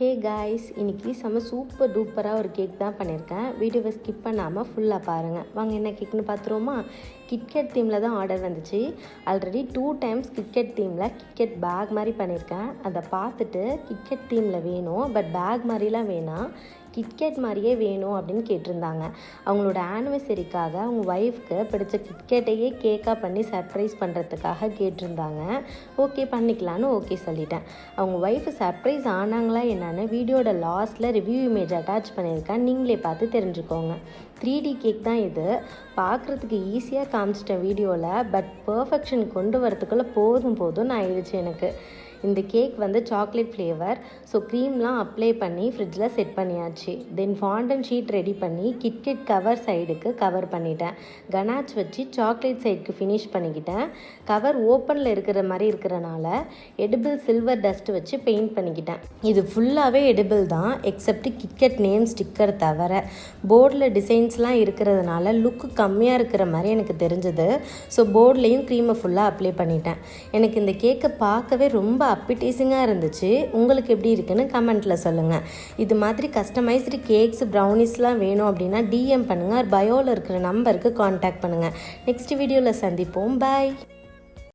Hey guys, இன்றைக்கி செம்ம super டூப்பராக ஒரு கேக் தான் பண்ணியிருக்கேன். வீடியோவை ஸ்கிப் பண்ணாமல் ஃபுல்லாக பாருங்கள். வாங்க என்ன கேக்னு பார்த்துருவோமா? கிட்கேட் தீமில் தான் ஆர்டர் வந்துச்சு. ஆல்ரெடி 2 டைம்ஸ் கிட்கேட் தீமில் கிட்கேட் பேக் மாதிரி பண்ணியிருக்கேன். அதை பார்த்துட்டு கிட்கேட் தீமில் வேணும், பட் பேக் மாதிரிலாம் வேணாம், கிட்கேட் மாதிரியே வேணும் அப்படின்னு கேட்டிருந்தாங்க. அவங்களோட ஆனிவர்சரிக்காக அவங்க ஒய்ஃப்க்கு பிடிச்ச கிட்கேட்டையே கேக்காக பண்ணி சர்ப்ரைஸ் பண்ணுறதுக்காக கேட்டிருந்தாங்க. ஓகே பண்ணிக்கலான்னு ஓகே சொல்லிட்டேன். அவங்க ஒய்ஃபு சர்ப்ரைஸ் ஆனாங்களா என்னன்னு வீடியோட லாஸ்ட்டில் ரிவ்யூ இமேஜ் அட்டாச் பண்ணியிருக்கேன், நீங்களே பார்த்து தெரிஞ்சுக்கோங்க. 3D கேக் தான் இது. பார்க்குறதுக்கு ஈஸியாக காமிச்சிட்டேன் வீடியோவில், பட் பர்ஃபெக்ஷன் கொண்டு வரதுக்குள்ளே போதும்னு ஆயிடுச்சு எனக்கு. இந்த கேக் வந்து சாக்லேட் ஃப்ளேவர். ஸோ க்ரீம்லாம் அப்ளை பண்ணி ஃப்ரிட்ஜில் செட் பண்ணியாச்சு. தென் ஃபாண்டன் ஷீட் ரெடி பண்ணி கிட்கேட் கவர் சைடுக்கு கவர் பண்ணிட்டேன். கனாச் வச்சு சாக்லேட் சைடுக்கு ஃபினிஷ் பண்ணிக்கிட்டேன். கவர் ஓப்பனில் இருக்கிற மாதிரி இருக்கிறனால எடிபிள் சில்வர் டஸ்ட் வச்சு பெயிண்ட் பண்ணிக்கிட்டேன். இது ஃபுல்லாகவே எடிபிள் தான், எக்ஸப்ட் கிட்கேட் நேம் ஸ்டிக்கர் தவிர. போர்டில் டிசைன்ஸ்லாம் இருக்கிறதுனால லுக்கு கம்மியாக இருக்கிற மாதிரி எனக்கு தெரிஞ்சது. ஸோ போர்ட்லேயும் க்ரீமை ஃபுல்லாக அப்ளை பண்ணிட்டேன். எனக்கு இந்த கேக்கை பார்க்கவே ரொம்ப அப்பிடைசிங்காக இருந்துச்சு. உங்களுக்கு எப்படி இருக்குன்னு கமெண்ட்டில் சொல்லுங்கள். இது மாதிரி கஸ்டமைஸ்டு கேக்ஸ், ப்ரௌனிஸ்லாம் வேணும் அப்படின்னா DM பண்ணுங்கள். பயோவில் இருக்கிற நம்பருக்கு காண்டாக்ட் பண்ணுங்கள். நெக்ஸ்ட் வீடியோவில் சந்திப்போம். பாய்.